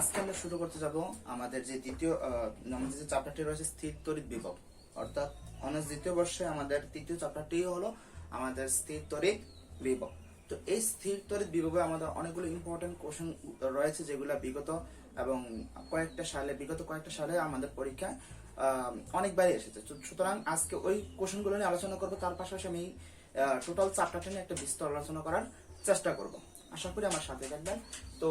আজকে আমরা শুরু করতে যাব আমাদের যে আমাদের যে চ্যাপ্টারটি রয়েছে স্থির তড়িৎ বিভব। অর্থাৎ অনার্স দ্বিতীয় বর্ষে আমাদের তৃতীয় চ্যাপ্টারটি হলো আমাদের স্থির তড়িৎ বিভব। তো এই স্থির তড়িৎ বিভবে আমাদের অনেকগুলো ইম্পর্টেন্ট কোশ্চেন রয়েছে, যেগুলো বিগত কয়েকটা সালে আমাদের পরীক্ষায় অনেকবারই এসেছে। সুতরাং আজকে ওই কোশ্চেনগুলো নিয়ে আলোচনা করবো, তার পাশাপাশি আমি টোটাল চ্যাপ্টারটা নিয়ে একটা বিস্তর আলোচনা করার চেষ্টা করব। আশা করি আমার সাথে থাকবেন। তো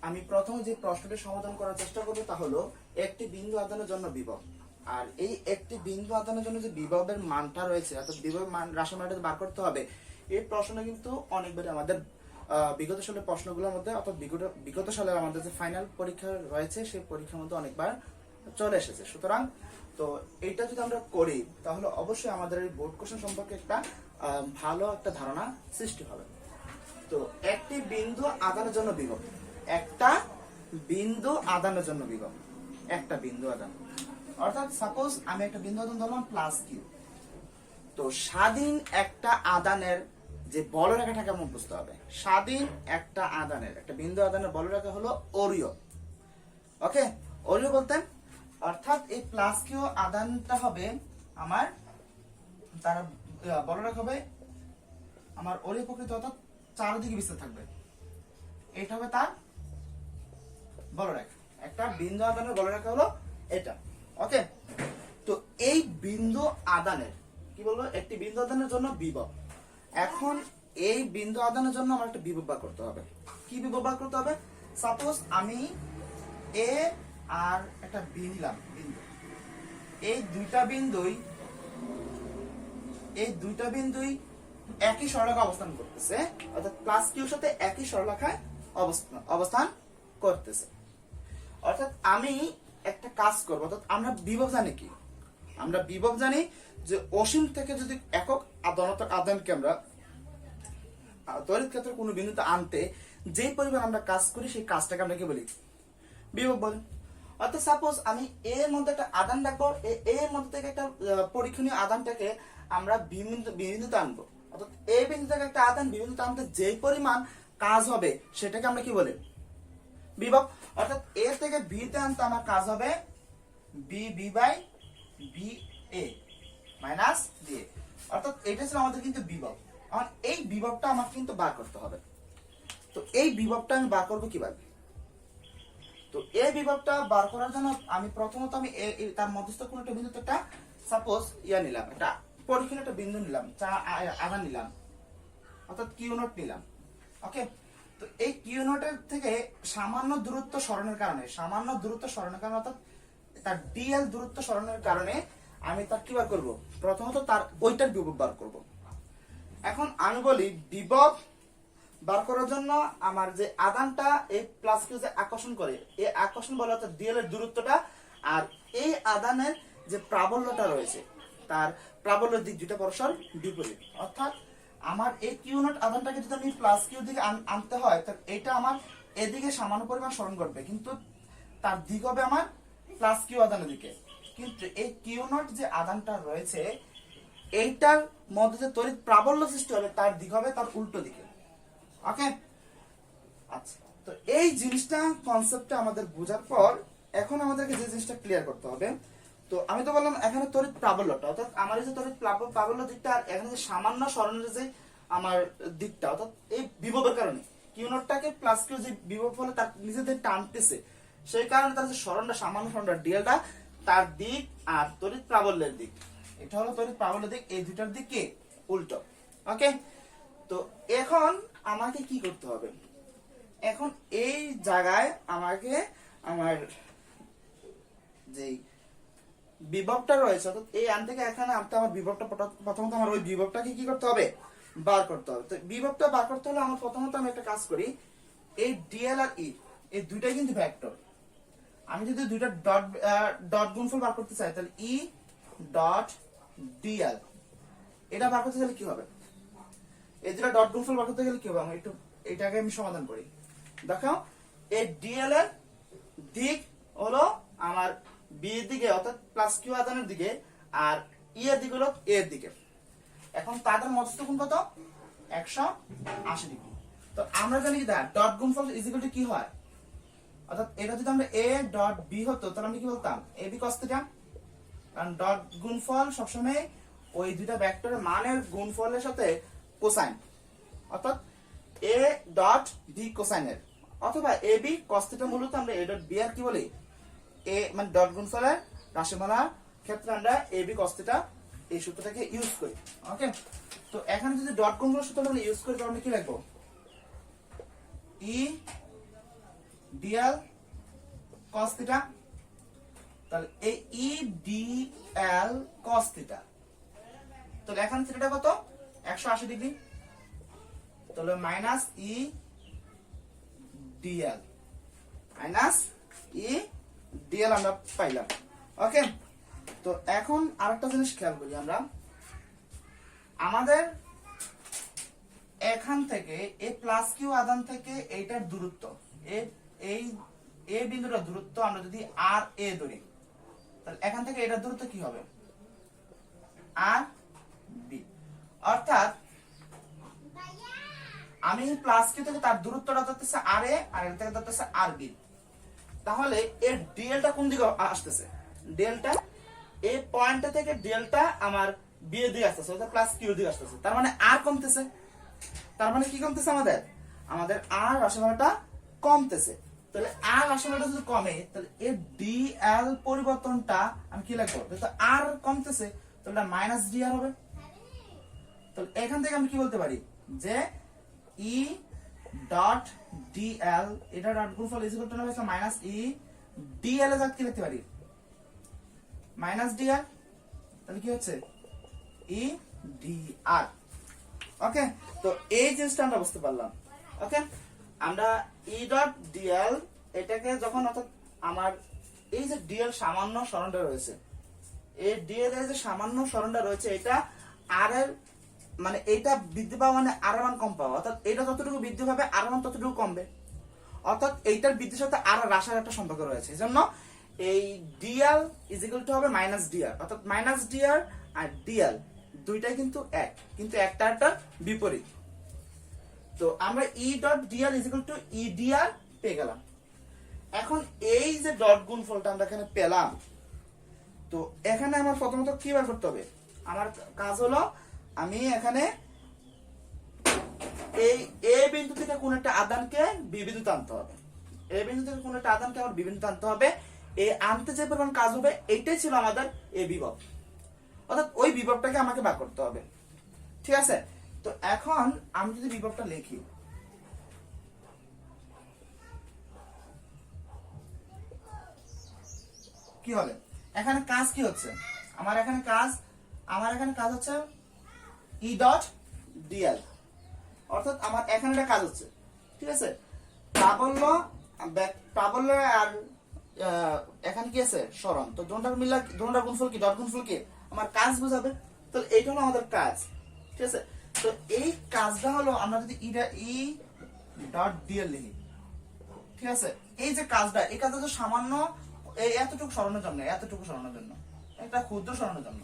আমি প্রথমে যে প্রশ্নটি সমাধান করার চেষ্টা করবো তা হলো একটি বিন্দু আধানের জন্য বিভব। আর এই একটি বিন্দু আধানের জন্য যে বিভবের মানটা রয়েছে, অর্থাৎ বিভবের মান রাশিমালাটা বার করতে হবে। এই প্রশ্নটা কিন্তু অনেকবারই আমাদের বিগত সালের প্রশ্নগুলোর মধ্যে, অর্থাৎ বিগত সালের আমাদের যে ফাইনাল পরীক্ষা রয়েছে সেই পরীক্ষার মধ্যে অনেকবার চলে এসেছে। সুতরাং তো এইটা যদি আমরা করি তাহলে অবশ্যই আমাদের এই বোর্ড কোশ্চেন সম্পর্কে একটা ভালো একটা ধারণা সৃষ্টি হবে। তো একটি বিন্দু আধানের জন্য বিভব, একটা বিন্দু আধানের জন্য বিভব, একটা বিন্দু আধান, অর্থাৎ সাপোজ আমি একটা বিন্দু আধান ধরলাম প্লাস কিউ। তো স্বাধীন একটা আধানের যে বলরেখাটাকে কেমন বুঝতে হবে। স্বাধীন একটা আধানের, একটা বিন্দু আধানের বলরেখা হলো অরীয়। ওকে, অরীয় বলতেন অর্থাৎ এই প্লাস কিউ আধানটা হবে আমার, তার বলরেখা হবে আমার অরীয় প্রকৃতি, অর্থাৎ চারদিকে বিস্তৃত থাকবে। এটা হবে তার বলরেখা। একটা বিন্দু আধানের বলরেখা হলো এটা। ওকে, তো এই বিন্দু আধানের কি বলবো, একটি বিন্দু আধানের জন্য বিভব। এখন এই বিন্দু আধানের জন্য আমার একটা বিভব বার করতে হবে। কি বিভব বার করতে হবে? সাপোজ আমি এ আর একটা বি নিলাম বিন্দু। এই দুইটা বিন্দুই একই সরলরেখায় অবস্থান করতেছে, অর্থাৎ প্লাস কিউর সাথে একই সরলরেখায় অবস্থান করতেছে। অর্থাৎ আমি একটা কাজ করব, অর্থাৎ আমরা বিভব জানি কি? আমরা বিভব জানি যে অসীম থেকে যদি একক আধানকে আমরা তড়িৎ ক্ষেত্রে কোনো বিন্দুতে আনতে যে পরিমাণ আমরা কাজ করি সেই কাজটাকে আমরা কি বলি? বিভব বলি। অর্থাৎ সাপোজ আমি এর মধ্যে একটা আধান রাখবো, এর মধ্যে থেকে একটা পরীক্ষণীয় আধানটাকে আমরা বিন্দুতে আনবো। অর্থাৎ এই বিন্দু থেকে একটা আধান বিন্দুতে আনতে যে পরিমাণ কাজ হবে সেটাকে আমরা কি বলি? বিভব। অর্থাৎ এ থেকে বি তে আনতে আমার কাজ হবে B by B A minus D A. অর্থাৎ এটা ছিল আমাদের কিন্তু বিভব। এখন এই বিভবটা আমার কিন্তু বার করতে হবে। তো এই বিভবটা আমি বার করবো কিভাবে? তো এই বিভবটা বার করার জন্য আমি প্রথমত তার মধ্যস্থ কোন একটা বিন্দুতে একটা সাপোজ নিলাম, একটা পরীক্ষণীয় একটা বিন্দু নিলাম, আধান নিলাম, অর্থাৎ কিউ নট নিলাম। ওকে, তো এই কিউ নটের থেকে সামান্য দূরত্ব সরণের কারণে অর্থাৎ তার ডিএল দূরত্ব সরণের কারণে আমি তার কি বার করবো? প্রথমত তার ওইটার বিভব বার করব। এখন আমি বলি বিভব বার করার জন্য আমার যে আধানটা এই প্লাস কিউ যে আকর্ষণ করে, এই আকর্ষণ বলে অর্থাৎ ডিএল এর দূরত্বটা, আর এই আধানের যে প্রাবল্যটা রয়েছে তার প্রাবল্যের দিক দুটো পরস্পর বিপরীত। অর্থাৎ আমার এই কিউ নট আধানটাকে যদি আমি প্লাস কিউ দিকে আনতে হয়, তাহলে এটা আমার এদিকে সামান্য পরিমাণ সরণ করবে, কিন্তু তার দিক হবে আমার প্লাস কিউ আধানের দিকে। কিন্তু এই কিউ নট যে আধানটা রয়েছে এইটার মধ্যে যে তড়িৎ প্রাবল্য সৃষ্টি হবে তার দিক হবে তার উল্টো দিকে। ওকে, আচ্ছা, তো এই জিনিসটা কনসেপ্টটা আমাদের বোঝার পর এখন আমাদেরকে যে জিনিসটা ক্লিয়ার করতে হবে। তো আমি তো বললাম এখানে তড়িৎ প্রাবল্যটা, অর্থাৎ আমার এই যে তড়িৎ প্রাবল্য দিকটা, আর এখানে যে সামান্য সরণের যে আমার দিকটা, অর্থাৎ এই বিভবের কারণে কিউ নটটাকে প্লাস কিউ যে বিভব হলে তার নিজেদের টানতেছে, সেই কারণে তার যে সরণটা, সামান্য সরণটা ডিএলটা, তার দিক আর তড়িৎ প্রাবল্যের দিক, এটা হলো তড়িৎ প্রাবল্যের দিক, এই দুইটার দিক কি উল্টো। ওকে, তো এখন আমাকে কি করতে হবে? এখন এই জায়গায় আমাকে আমার যে বিভবটা রয়েছে, অর্থাৎ এই আন থেকে এখানে আনতে আমার বিভবটা প্রথমত আমার ওই বিভবটাকে কি করতে হবে? বার করতে হবে। তো বিভবটা বার করতে হলে আমার প্রথমত আমি একটা কাজ করি, এই ডিএল আর ই এই দুইটাই কিন্তু ভেক্টর। আমি যদি দুইটা ডট গুণফল বার করতে চাই তাহলে ই ডট ডিএল, এটা বার করতে গেলে কি হবে? এই দুটো ডট গুণফল বার করতে গেলে কি হবে? আমি একটু এটাকে আমি সমাধান করি। দেখো, এই ডিএল এর দিক হলো আমার বি এর দিকে, অর্থাৎ প্লাস কিউ আধানের দিকে, আর ই এর দিক হলো এ এর দিকে। এখন তাদের মধ্যস্থ কোণ কত? 180 ডিগ্রি। তো আমরা জানি কি ডট গুণফল ইজ ইকুয়াল টু কি হয়? অর্থাৎ এটা যদি আমরা a ডট b হতো তাহলে আমরা কি বলতাম ab cos θ, কারণ ডট গুণফল সবসময় ওই দুইটা ভেক্টরের মানের গুণফলের সাথে কোসাইন, অর্থাৎ a ডট b কোসাইনের, অথবা ab cos θ মূলত আমরা a ডট b আর কি বলি a মানে ডট গুণফলের রাশিমালার ক্ষেত্রে আমরা ab cos θ এই সূত্রটাকে ইউজ করি। ওকে, তো এখানে যদি ডট গুণফলের সূত্রটা আমরা ইউজ করি তাহলে আমরা কি লিখবো e dl cos θ, তাহলে এই e dl cos θ, তাহলে এখানে থিটাটা কত 180 ডিগ্রি, তাহলে minus e dl minus e dl আমরা পাইলাম। ওকে, তো এখন আরেকটা জিনিস খেয়াল করি আমরা, আমাদের এখান থেকে এই প্লাস কিউ আধান থেকে এইটার দূরত্ব, এই এ বিন্দুটার দূরত্ব আমরা যদি আর এ ধরি, তাহলে এখান থেকে এটার দূরত্ব কি হবে আর বি, অর্থাৎ আমি প্লাস কিউ থেকে তার দূরত্বটা ধরতেছে আর এ আর এর থেকে ধরতেছে আর বি, তাহলে এর ডিএলটা কোন দিকে আসতেছে, ডিএলটা এই পয়েন্টটা থেকে ডিএলটা আমার বি এর দিকে আসতেছে, অর্থাৎ প্লাস কিউ দিকে আসতেছে, তার মানে আর কমতেছে, তার মানে কি কমতেছে আমাদের আর রাশিমালাটা কমতেছে। তাহলে আর রাশিমালাটা যদি কমে তাহলে এর ডিএল পরিবর্তনটা আমি কি লিখবো, যেহেতু আর কমতেছে তাহলে মাইনাস ডিআর হবে। তাহলে এখান থেকে আমি কি বলতে পারি যে ই ডট ডিএল এটা ডট গুণফল ইজ ইকুয়াল টু হবে মাইনাস ই ডিএল এর জায়গায় কি লিখতে পারি মাইনাস ডিআর, তাহলে কি হচ্ছে ই ডিআর। ওকে, তো এই জিনিসটা আমরা বুঝতে পারলাম। ওকে, আমরা ই ডট ডিএল এটাকে যখন, অর্থাৎ আমার এই যে ডিএল সামান্য সরণটা রয়েছে, এই ডিএল এর যে সামান্য সরণটা রয়েছে এটা আর এর মানে এটা বৃদ্ধি পাওয়া মানে আর এর মান কম পাওয়া, অর্থাৎ এটা যতটুকু বৃদ্ধি পাবে আর এর মান ততটুকু কমবে, অর্থাৎ এইটার বৃদ্ধির সাথে আর রাশার একটা সম্পর্ক রয়েছে, এজন্য এই ডিএল ইজ ইকুয়াল টু হবে মাইনাস ডিআর, অর্থাৎ মাইনাস ডিআর আর ডিএল দুইটাই কিন্তু এক, কিন্তু একটা একটা বিপরীত। তো আমরা E dot dl is equal to E dr পেয়ে গেলাম। এখন এই যে ডট গুণফলটা আমরা এখানে পেলাম, তো এখানে আমার প্রথমত কি বার করতে হবে, আমার কাজ হলো আমি এখানে এই এ বিন্দু থেকে কোন একটা আধানকে বি বিন্দুতে আনতে হবে, এ বিন্দু থেকে কোন একটা আধানকে আমার বি বিন্দুতে আনতে হবে, এই আনতে যে পরিমাণ কাজ হবে এইটাই ছিল আমাদের এ বিভব, অর্থাৎ ওই বিভবটাকে আমাকে বার করতে হবে। ঠিক আছে, তো এখন আমি যদি বিভবটা লিখি, কি হবে এখানে কাজ কি হচ্ছে, আমার এখানে কাজ হচ্ছে ই ডট ডিএল, অর্থাৎ আমার এখানে একটা কাজ হচ্ছে। ঠিক আছে, প্রাবল্য আর এখানে কি আছে সরণ, তো দোনটার গুণফল কি ডট গুণফল কি আমার কাজ বোঝাবে, তো এইটা হলো আমাদের কাজ। ঠিক আছে, তো এই কাজটা হলো আমরা যদি ই ডট ডিএল লিখি, ঠিক আছে, এই যে কাজটা, এই কাজটা তো সামান্য এতটুকু সরানোর জন্য, একটা ক্ষুদ্র সরানোর জন্য,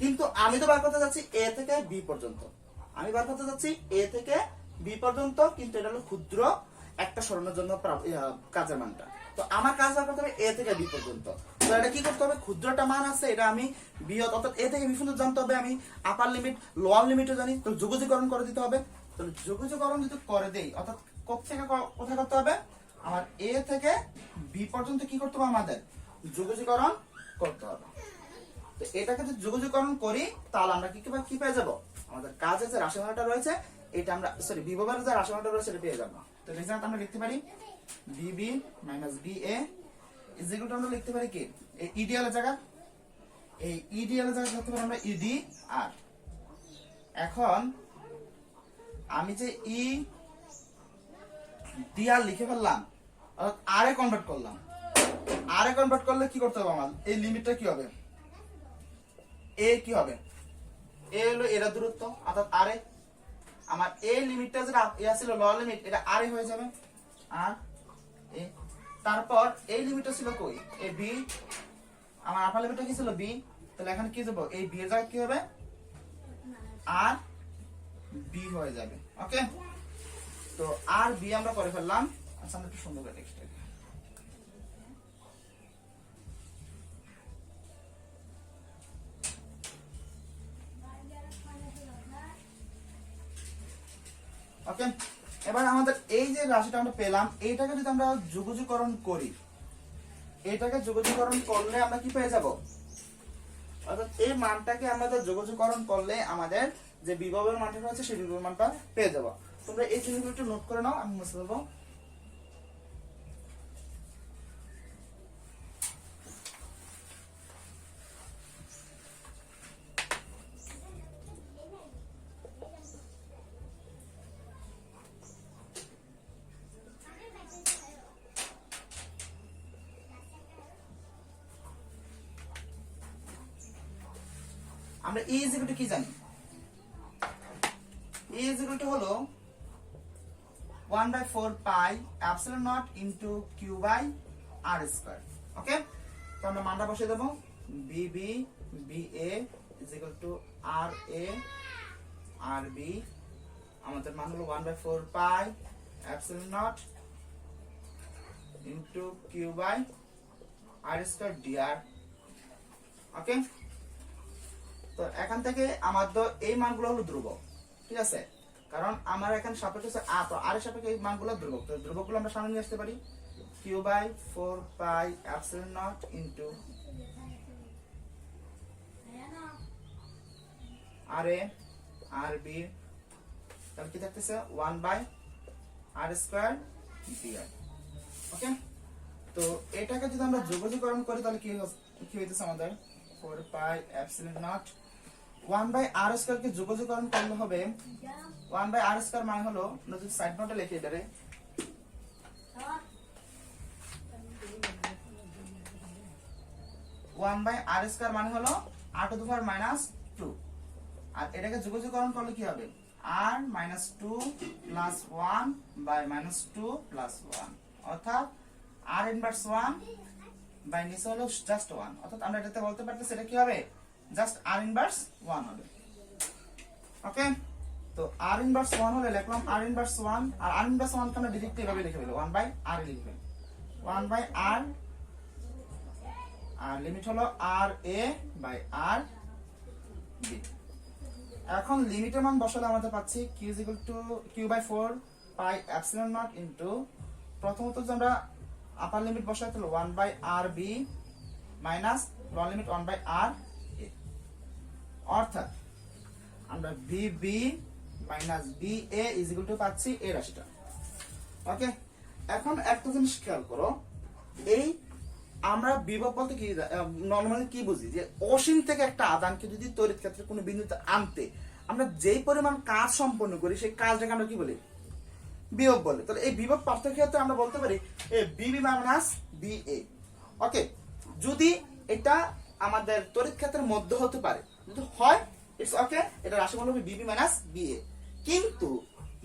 কিন্তু আমি তো বার করতে যাচ্ছি এ থেকে বি পর্যন্ত, কিন্তু এটা হলো ক্ষুদ্র একটা সরানোর জন্য কাজের মানটা, তো আমার কাজ বার করতে হবে এ থেকে বি পর্যন্ত। তো এটা কি করতে হবে, ক্ষুদ্র একটা মান আছে, এটা আমি বৃহৎ অর্থাৎ এ থেকে বি পর্যন্ত জানতে হবে, আমি আপার লিমিট লোয়ার লিমিটও জানি, তো যোগজীকরণ করে দিতে হবে। তো যোগজীকরণ যদি করে দেই, অর্থাৎ থেকে কোথায় করতে হবে, আমার এ থেকে বি পর্যন্ত কি করতে হবে, আমাদের যোগজীকরণ করতে হবে। তো এটাকে যদি যোগজীকরণ করি তাহলে আমরা কি পেয়ে যাব, আমাদের কাজের যে রাশিমালাটা রয়েছে এটা আমরা বিভবের যে রাশিমালাটা রয়েছে এটা পেয়ে যাবো। তো রেজাল্ট আমরা লিখতে পারি VB minus V A is equal to আমরা লিখতে পারি কি এই ইডিএল এর জায়গা, এই ইডিএল এর জায়গা লিখতে পারি আমরা ইডি আর। এখন আমি যে ই ডিআর লিখে ফেললাম, আর এ কনভার্ট করলাম, আর এ কনভার্ট করলে কি করতে হবে, আমার এই লিমিটটা কি হবে, এ কি হবে, এ হলো এর দূরত্ব, অর্থাৎ আর এ, আমার এই লিমিটটা যেটা ইয়া ছিল লোয়ার লিমিট, এটা আর এ হয়ে যাবে, আর এ, তারপর এই লিমিটটা ছিল কই এ বি, আমার আপার লিমিটটা কি ছিল বি, তাহলে এখানে কি যাব, এই বি এর জায়গায় কি হবে আর বি হয়ে যাবে। ওকে, তো আর বি আমরা করে ফেললাম। আচ্ছা আমরা একটু সুন্দর করে লিখি। ওকে, এবার আমাদের এই যে রাশিটা আমরা পেলাম, এইটাকে যদি আমরা যোগজীকরণ করি, এটাকে যোগজীকরণ করলে আমরা কি পেয়ে যাব? অর্থাৎ এই মানটাকে আমাদের যোগজীকরণ করলে আমাদের যে বিভবের মানটা রয়েছে সেই বিভবের মানটা পেয়ে যাব। তোমরা এই জিনিসগুলো একটু নোট করে নাও, আমি মুছে দেবো। আমরা e ইজ ইকুয়াল টু কি জানি? e ইজ ইকুয়াল টু হলো 1/4 pi epsilon naught into Q by R square. Okay, তো আমরা মানটা বসিয়ে দেব। bb ba is equal to R A R B, আমাদের মান হলো 1/4 pi epsilon naught into Q by R square dr। Okay, তো এখান থেকে আমাদের এই মানগুলো হলো ধ্রুবক, ঠিক আছে? কারণ আমার এখানে সাপেক্ষে হচ্ছে আ, তো আর এর সাপেক্ষে এই মানগুলো ধ্রুবক, তো ধ্রুবকগুলো আমরা সামনে নিয়ে আসতে পারি। Q by 4 pi epsilon naught into R A R B, তাহলে কি থাকতেছে 1 by R square dr। Okay, তো এটাকে যদি আমরা যোগজীকরণ করি তাহলে কি হইতেছে আমাদের 4 pi epsilon naught 1 by R square কে যোগজীকরণ করলে হবে 1 বাই আর স্কয়ার মানে হলো, যদি সাইড নোটে লিখে এটারে 1 বাই আর স্কয়ার মানে হলো r টু দি পাওয়ার -2, আর এটাকে যোগজীকরণ করলে কি হবে? r -2 প্লাস 1 বাই -2 প্লাস 1, অর্থাৎ r ইনভার্স 1 বাই নিচে হলো জাস্ট 1, অর্থাৎ আমরা এটাতে বলতে পারতেছি এটা কি হবে? জাস্ট r ইনভার্স 1 হবে। ওকে, তো r ইনভার্স 1 হলে লিখলাম r ইনভার্স 1, আর r ইনভার্স 1 কে আমরা ডাইরেক্ট এভাবে লিখে ফেলবো 1 বাই r লিখবেন 1 বাই r, আর লিমিট হলো r a by r b। এখন লিমিটের মান বসালে আমাদের পাচ্ছি q is equal to q by 4 pi epsilon naught into, প্রথমত যে আমরা আপার লিমিট বসাই তাহলে 1 by r b minus lower limit 1 by r a, অর্থাৎ আমরা bb minus ba is equal to পাচ্ছি এই রাশিটা। ওকে, এখন একটা জিনিস খেয়াল করো, এই আমরা বিভব বলতে কি নরমালি কি বুঝি? যে অসীম থেকে একটা আধানকে যদি তড়িৎ ক্ষেত্রে কোনো বিন্দুতে আনতে আমরা যেই পরিমাণ কাজ সম্পন্ন করি সেই কাজটাকে আমরা কি বলি? বিভব বলে। তাহলে এই বিভব পার্থক্য ক্ষেত্রে আমরা বলতে পারি বিবি মাইনাস বিএ। ওকে, যদি এটা আমাদের তড়িৎ ক্ষেত্রের মধ্যে হতে পারে, যদি হয় ইটস ওকে, এটা রাশিমাল হবে বিবি মাইনাস বিএ। কিন্তু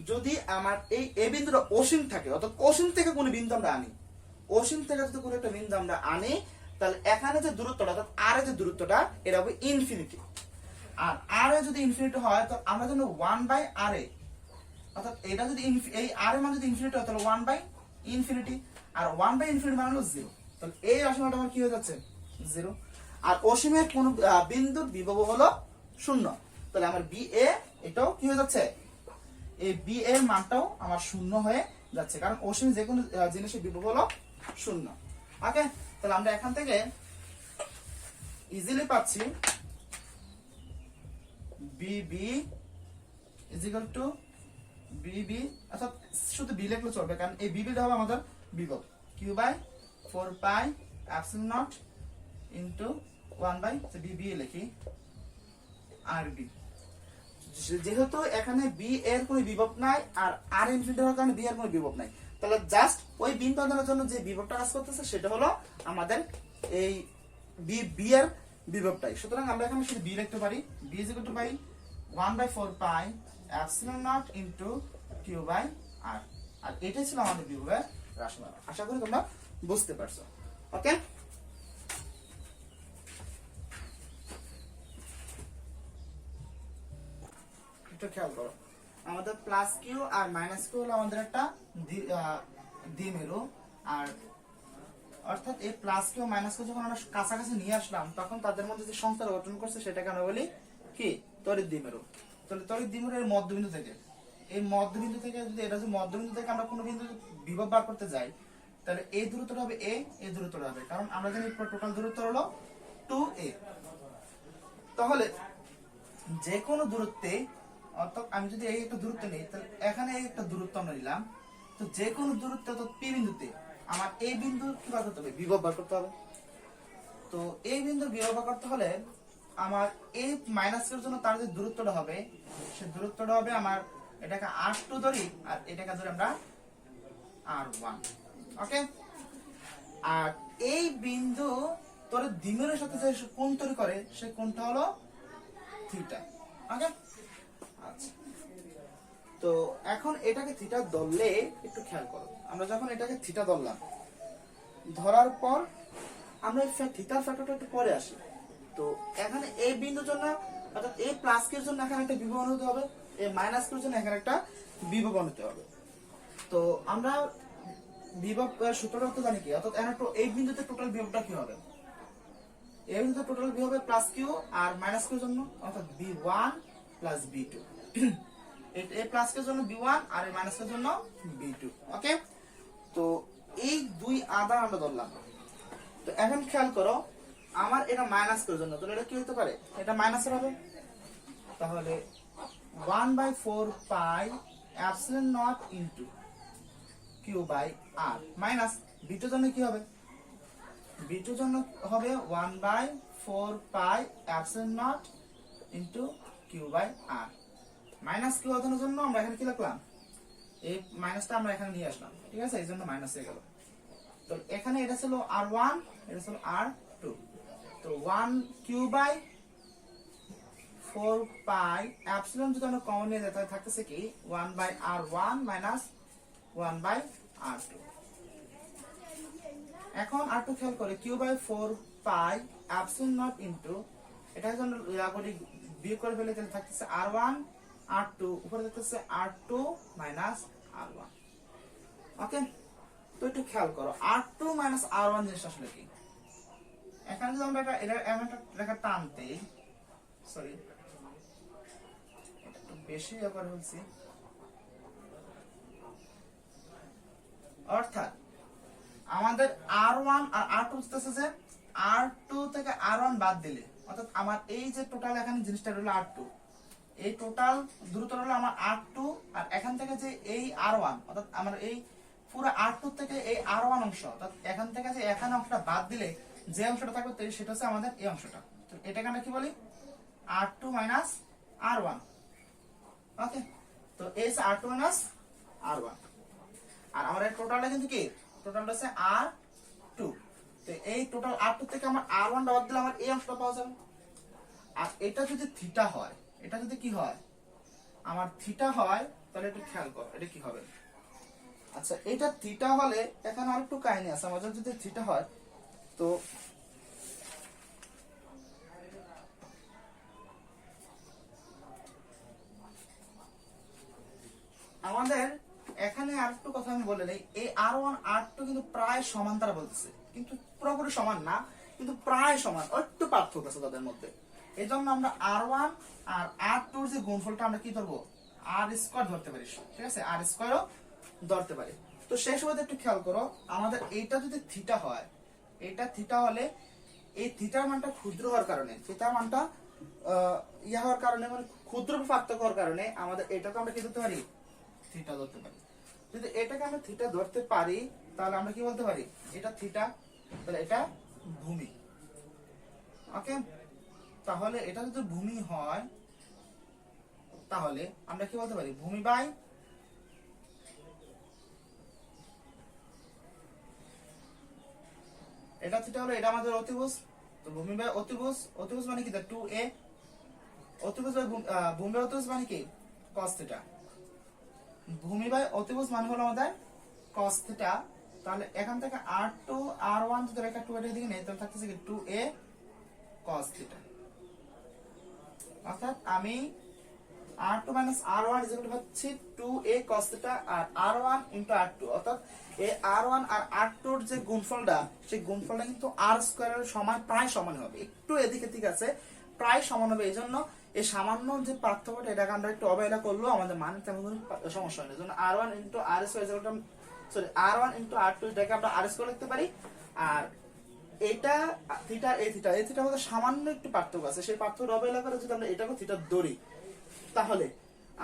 যদি আমার এই এ বিন্দুটা অসীম থাকে, অর্থাৎ অসীম থেকে কোনো বিন্দু আমরা আনি, অসীম থেকে যদি কোনো একটা বিন্দু আমরা আনি, তাহলে এখানে যে দূরত্বটা, অর্থাৎ আর এর যে দূরত্বটা, এটা হবে ইনফিনিটি। আর আর এ যদি ইনফিনিটি হয় তো আমরা জানি 1 বাই আর এ, অর্থাৎ এটা যদি এই আর এর মান যদি ইনফিনিটি হয় তাহলে 1 বাই ইনফিনিটি, আর 1 বাই ইনফিনিটি মানে হলো 0। তাহলে এই রাশিমানটা আমার কি হয়ে যাচ্ছে? 0। আর অসীমের কোন বিন্দুর বিভব হলো 0, তাহলে আমার বি এ এটাও কি হয়ে যাচ্ছে? এই বি এর মানটাও আমার 0 হয়ে যাচ্ছে, কারণ অসীম যে কোনো জিনিসের বিভব হলো 0। ওকে, তাহলে আমরা এখান থেকে ইজিলি পাচ্ছি বিবি ইজ ইকুয়াল টু বিবি, অর্থাৎ শুধু বি লিখলে চলবে, কারণ এই বিবিটা হবে আমাদের বিভব Q by 4 pi epsilon naught into 1 by VB লিখি আর বি। যেহেতু এখানে বি এর কোনো বিভব নাই আর আর ইনফিনিটি হওয়ার কারণে বি এর কোনো বিভব নাই, তাহলে জাস্ট ওই বিন্দু আধানের জন্য যে বিভবটা কাজ করতেছে সেটা হলো আমাদের এই বি এর বিভবটাই। সুতরাং আমরা এখানে শুধু বি লিখতে পারি, B is equal to by 1/4 pi epsilon naught into Q by R, আর এটাই ছিল আমাদের বিভবের রাশিমালা। আশা করি তোমরা বুঝতে পারছো। ওকে, একটু খেয়াল করো, আমাদের plus Q R minus Q হলো আমাদের একটা দ্বিমেরু। আর অর্থাৎ এই প্লাস কিউ মাইনাস কিউ যখন আমরা কাছাকাছি নিয়ে আসলাম তখন তাদের মধ্যে যে সংখ্যা গঠন করছে সেটাকে আমরা বলি কি তড়িৎ দ্বিমেরু। তাহলে তড়িৎ দ্বিমেরুর মধ্যবিন্দু থেকে, এই মধ্যবিন্দু থেকে যদি এটা যদি মধ্যবিন্দু থেকে আমরা কোনো বিন্দু বিভব বার করতে যাই তাহলে এই দূরত্বটা হবে a, এই দূরত্বটা হবে, কারণ আমরা জানি টোটাল দূরত্ব হলো 2a। তাহলে যে কোনো দূরত্বে, অর্থাৎ আমি যদি এই একটা দূরত্ব নিই তাহলে এখানে এই একটা দূরত্ব আমরা নিলাম, তো যে কোনো দূরত্ব অর্থাৎ p বিন্দুতে আমার এই বিন্দুর কি বার করতে হবে, বিভব বার করতে হবে। তো এই বিন্দুর বিভব বার করতে হলে আমার এই মাইনাস এর জন্য তার যে দূরত্বটা হবে সে দূরত্বটা হবে আমার এটাকে r2 ধরি আর এটাকে ধরি আমরা r1। ওকে, আর এই বিন্দু তোর দ্বিমেরুর সাথে যে কোণ তৈরি করে সেই কোণটা হলো থিটা। ওকে, আচ্ছা, তো এখন এটাকে থিটা ধরলে একটু খেয়াল করো, আমরা যখন এটাকে থিটা ধরলাম, ধরার পর আমরা থিটার ফ্যাক্টরটা একটু পরে আসি। তো এখানে এই বিন্দুর জন্য অর্থাৎ এই প্লাস কিউর জন্য এখানে একটা বিভব হতে হবে, এই মাইনাস কিউর জন্য এখানে একটা বিভব হতে হবে। তো আমরা বিভব সূত্রটা তো জানি কি, অর্থাৎ এখানে এই বিন্দুতে টোটাল বিভবটা কি হবে, এই বিন্দুতে টোটাল বিভব হবে প্লাস কিউ আর মাইনাস কিউর জন্য অর্থাৎ b1 প্লাস b2। এই প্লাস কিউর জন্য b1 আর এই মাইনাস কিউর জন্য b2। ওকে, তো এই দুই আধার আমরা ধরলাম। তো এখন খেয়াল করো আমার এটা মাইনাস কিউর জন্য, তাহলে এটা কি হতে পারে, এটা মাইনাসের হবে। তাহলে 1/4 pi epsilon naught into Q by R minus b2 জন্য কি হবে, b2 জন্য হবে 1/4 pi epsilon naught into Q by R minus Q অধনের জন্য আমরা এখানে কি লিখলাম, এই মাইনাসটা আমরা এখানে নিয়ে আসলাম, ঠিক আছে, এই জন্য মাইনাস হয়ে গেল। তো এখানে এটা ছিল r1, এটা ছিল r2, তো 1 কিউ বাই 4 পাই এপসিলন যদি আমরা কমন নিয়ে যাই তাহলে থাকতেছে কি 1/r1 মাইনাস 1/r2। এখন r2 খেয়াল করে Q by 4 pi epsilon naught into এটা যখন করি বিয়োগ করে ফেলে তাহলে থাকতেছে r1 r2 উপরে থাকতেছে r2 মাইনাস r1। ওকে, তো একটু খেয়াল করো r2 মাইনাস r1 জিনিসটা আসলে কি, এখানে যদি আমরা এটা একটা রেখা টানতে, সরি এটা একটু বেশি করে বলছি, অর্থাৎ আমাদের r1 আর r2 বুঝতেছে যে r2 থেকে r1 বাদ দিলে অর্থাৎ আমার এই যে টোটাল এখানে জিনিসটা হলো r2, এই টোটাল দূরত্ব হলো আমার r2 আর এখান থেকে যে এই r1 অর্থাৎ আমার এই পুরো r2 থেকে এই r1 অংশ অর্থাৎ এখান থেকে যে এখানে অংশটা বাদ দিলে যে অংশটা থাকবে সেটা হচ্ছে আমাদের এই অংশটা। তো এটাকে আমরা কি বলি r2 মাইনাস r1। ওকে, তো এই r2 মাইনাস r1 আর আমাদের টোটালটা কিন্তু কি, টোটালটা হচ্ছে r2। তো এই টোটাল r2 থেকে আমার r1 বাদ দিলে আমার এই অংশটা পাওয়া যাবে। আর এটা যদি থিটা হয়, এটা যদি কি হয় আমার থিটা হয় তাহলে একটু খেয়াল কর এটা কি হবে। আচ্ছা, এটা থিটা হলে এখানে আরেকটু কাহিনী আছে, আমাদের যদি থিটা হয় তো আমাদের এখানে আরেকটু কথা আমি বলে নেই, এই r1 r2 কিন্তু প্রায় সমান তারা বলতেছে, কিন্তু পুরোপুরি সমান না, কিন্তু প্রায় সমান, একটু পার্থক্য আছে তাদের মধ্যে। এই জন্য আমরা r1 আর r2 যে গুণফলটা আমরা কি ধরবো r স্কয়ার ধরতে পারি, ঠিক আছে, r স্কয়ারও ধরতে পারি। তো সেই সময় একটু খেয়াল করো আমাদের এইটা যদি থিটা হয়, এটা থিটা হলে এই থিটার মানটা ক্ষুদ্র হওয়ার কারণে, থিটার মানটা ইয়া হওয়ার কারণে মানে ক্ষুদ্র পার্থক্য হওয়ার কারণে আমাদের এটাকে আমরা কি ধরতে পারি, থিটা ধরতে পারি। যদি এটাকে আমরা থিটা ধরতে পারি তাহলে আমরা কি বলতে পারি, এটা থিটা, তাহলে এটা ভূমি। ওকে, তাহলে এটা যদি ভূমি হয় তাহলে আমরা কি বলতে পারি, ভূমি বাই এটা থিটা হলো এটা আমাদের অতিভুজ, তো ভূমি বাই অতিভুজ, অতিভুজ মানে কি 2a, অতিভুজ বাই ভূমি বাই অতিভুজ মানে কি cos থিটা, ভূমি বাই অতিভুজ মানে হলো আমাদের cos থিটা। তাহলে এখান থেকে r2 r1 যদি রেখা 2 এর দিকে নেই তাহলে থাকতেছে কি 2a cos থিটা। অর্থাৎ আমি r2 minus r1 is equal to হচ্ছে 2a cos theta আর r1 into r2 অর্থাৎ এই r1 আর r2 এর যে গুণফলটা সেই গুণফলটা কিন্তু r স্কয়ারের সমান প্রায় সমান হবে, একটু এদিকে ঠিক আছে প্রায় সমান হবে। এইজন্য এই সামান্য যে পার্থক্যটা এটাকে আমরা একটু অবহেলা করলেও আমাদের মানে তেমন কোনো সমস্যা হয় না। এজন্য r1 into r square is equal to sorry r1 into r2 এটাকে আমরা r স্কয়ার লিখতে পারি। আর এটা থিটা এই থিটার মধ্যে সামান্য একটু পার্থক্য আছে, সেই পার্থক্য অবহেলা করে যদি আমরা এটাকে থিটা ধরি তাহলে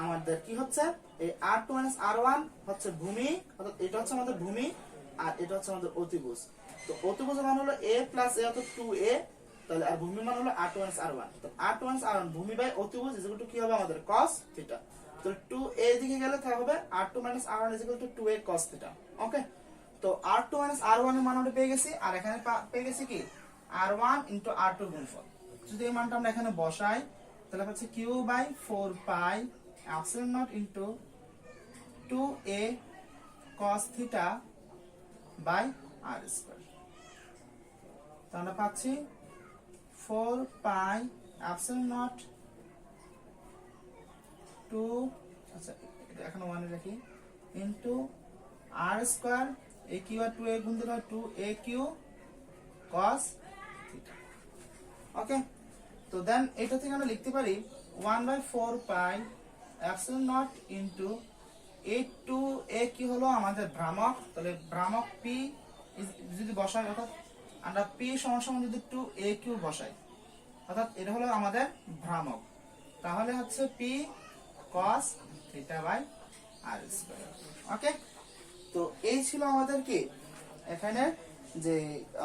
আমাদের কি হচ্ছে এই r2 minus r1 হচ্ছে ভূমি, অর্থাৎ এটা হচ্ছে আমাদের ভূমি আর এটা হচ্ছে আমাদের অতিভুজ। তো অতিভুজের মান হলো a plus a অর্থাৎ 2a, তাহলে আর ভূমির মান হলো r2 minus r1। তো r2 minus r1 ভূমি বাই অতিভুজ ইজ ইকুয়াল টু কি হবে আমাদের cos থিটা। তো 2a দিকে গেলে তা হবে r2 minus r1 is equal to 2a cos theta. Okay, তো r2 minus r1 এর মান আমরা পেয়ে গেছি, আর এখানে পেয়ে গেছি কি r1 into r2 গুণফল। যদি এই মানটা আমরা এখানে বসাই তাহলে হচ্ছে q by 4 pi epsilon naught into 2a cos theta by r square। তো আমরা পাচ্ছি 4 পাই epsilon naught 2 আচ্ছা এটা এখন 1 এ রাখি into r square a q R 2a গুণ দিলে 2aq cos theta। ওকে, তো দেন এটা থেকে আমরা লিখতে পারি 1/4 পাই epsilon naught into a কি হলো আমাদের ভ্রামক, তাহলে ভ্রামক p যদি বসাই অর্থাৎ আমরা p সমান যদি 2aq বসাই অর্থাৎ এটা হলো আমাদের ভ্রামক, তাহলে হচ্ছে p cos theta by r square। ওকে, তো এই ছিল আমাদের কি এখানে যে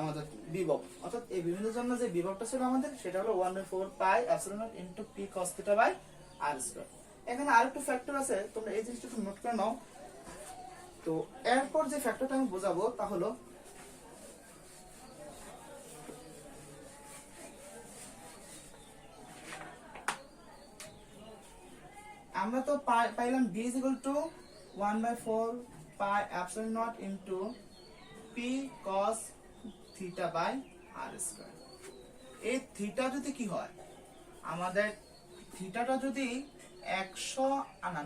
আমাদের বিভব, অর্থাৎ এই বিভিন্ন জন্য যে বিভবটা ছিল আমাদের সেটা হলো 1/4 পাই epsilon naught into p cos theta by r square। এখানে আরেকটু ফ্যাক্টর আছে, তোমরা এই জিনিসটা একটু নোট করে নাও। তো এরপর যে ফ্যাক্টরটা আমি বোঝাবো তা হলো আমরা তো পাইলাম b is equal to 1/4 pi epsilon naught into p cos theta by r square। এই থিটা যদি কি হয় আমাদের থিটাটা যদি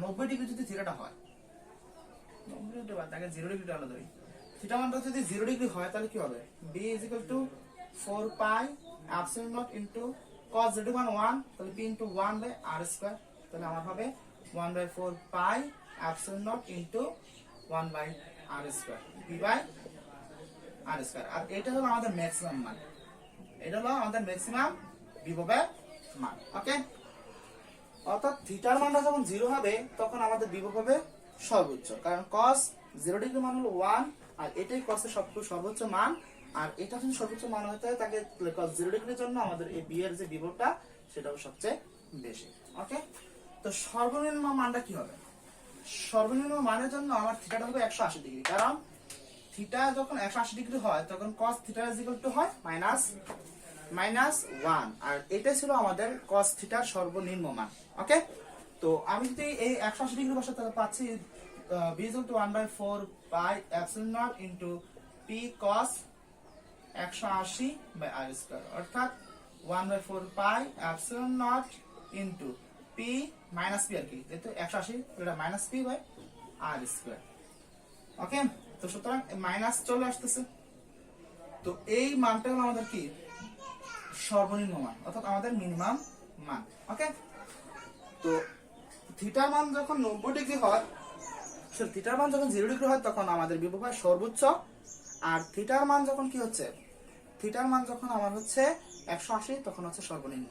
90 ডিগ্রি যদি থিটাটা হয় 90 ডিগ্রি বাদ আগে 0 ডিগ্রিটা আলাদা ধরি, থিটা মানটা যদি 0 ডিগ্রি হয় তাহলে কি হবে b is equal to 4 pi epsilon naught into cos z মান 1 তাহলে p into 1 by r square, তাহলে আমার হবে 1/4 পাই epsilon naught into 1 by r square p by r square। আর এটা হলো আমাদের ম্যাক্সিমাম মান, এটা হলো আমাদের ম্যাক্সিমাম বিভবের মান। ওকে, অর্থাৎ থিটার মানটা যখন 0 হবে তখন আমাদের বিভব হবে সর্বোচ্চ, কারণ cos 0 ডিগ্রি মান হলো 1 আর এটাই cos এর সর্বোচ্চ মান, আর এটা যদি সর্বোচ্চ মান হতে হয় তাকে cos 0 ডিগ্রির জন্য আমাদের এই b এর যে বিভবটা সেটাও সবচেয়ে বেশি। ওকে, তো সর্বনিম্ন মানটা কি হবে? সর্বনিম্ন মানের জন্য আমার থিটাটা হবে 180 ডিগ্রি, কারণ থিটা যখন 180 ডিগ্রি হয় তখন cos theta is equal two হয় -1, আর এটা ছিল আমাদের cos থিটার সর্বনিম্ন মান। ওকে, তো আমি যদি এই 180 ডিগ্রি বসাতে তাহলে পাচ্ছি b is equal to 1/4 pi epsilon naught into p cos 180 by r square, অর্থাৎ 1/4 পাই epsilon naught into p minus p আর কি যেহেতু 180 এটা -p by r square। ওকে, তো সুতরাং মাইনাস চলে আসতেছে, তো এই মানটা হলো আমাদের কি সর্বনিম্ন মান অর্থাৎ আমাদের মিনিমাম মান। ওকে, তো থিটার মান যখন 90 ডিগ্রি হয় থিটার মান যখন 0 ডিগ্রি হয় তখন আমাদের বিভব হয় সর্বোচ্চ, আর থিটার মান যখন কি হচ্ছে থিটার মান যখন আমার হচ্ছে 180 তখন হচ্ছে সর্বনিম্ন,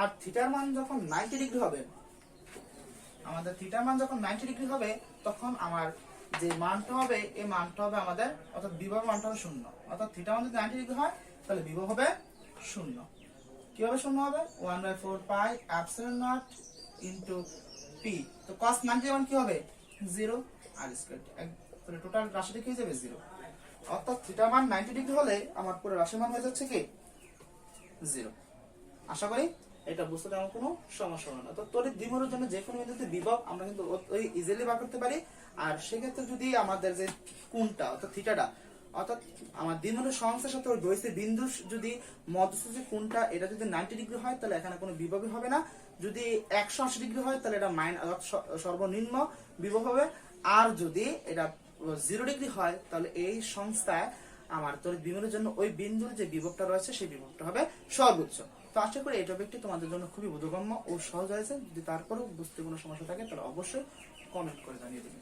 আর থিটার মান যখন 90 ডিগ্রি হবে আমাদের থিটার মান যখন 90 ডিগ্রি হবে তখন আমার যে মানটা হবে এই মানটা হবে আমাদের অর্থাৎ বিভব মানটা হবে 0, অর্থাৎ থিটা মান যদি 90 ডিগ্রি হয় তাহলে বিভব হবে 0। কিভাবে 0 হবে 1/4 পাই epsilon naught into p, তো cos 90 মান কি হবে 0 r square, তাহলে টোটাল রাশিটা কি হয়ে যাবে 0, অর্থাৎ থিটা মান 90 ডিগ্রি হলে আমার পুরো রাশির মান হয়ে যাচ্ছে কি 0। আশা করি এটা বুঝতে তেমন কোনো সমস্যা হবে না। তো তড়িৎ দ্বিমেরুর জন্য যে কোনো বিন্দুতে বিভব আমরা কিন্তু ওই ইজিলি বার করতে পারি, আর সেক্ষেত্রে যদি আমাদের যে কোণটা অর্থাৎ থিটাটা অর্থাৎ আমার দ্বিমেরুর সংস্থার সাথে ওই দৈস্যি বিন্দু যদি মধ্যস্থ কোণটা এটা যদি 90 ডিগ্রি হয় তাহলে এখানে কোনো বিভবই হবে না। যদি 180 ডিগ্রি হয় তাহলে এটা সর্বনিম্ন বিভব হবে। আর যদি এটা 0 ডিগ্রি হয় তাহলে এই সংস্থায় আমার তড়িৎ বিমেরুর জন্য ওই বিন্দুর যে বিভবটা রয়েছে সেই বিভবটা হবে সর্বোচ্চ। তো আশা করি এই টপিকটি তোমাদের জন্য খুবই বোধগম্য ও সহজ হয়েছে। যদি তারপরেও বুঝতে কোনো সমস্যা থাকে তাহলে অবশ্যই কমেন্ট করে জানিয়ে দেবেন।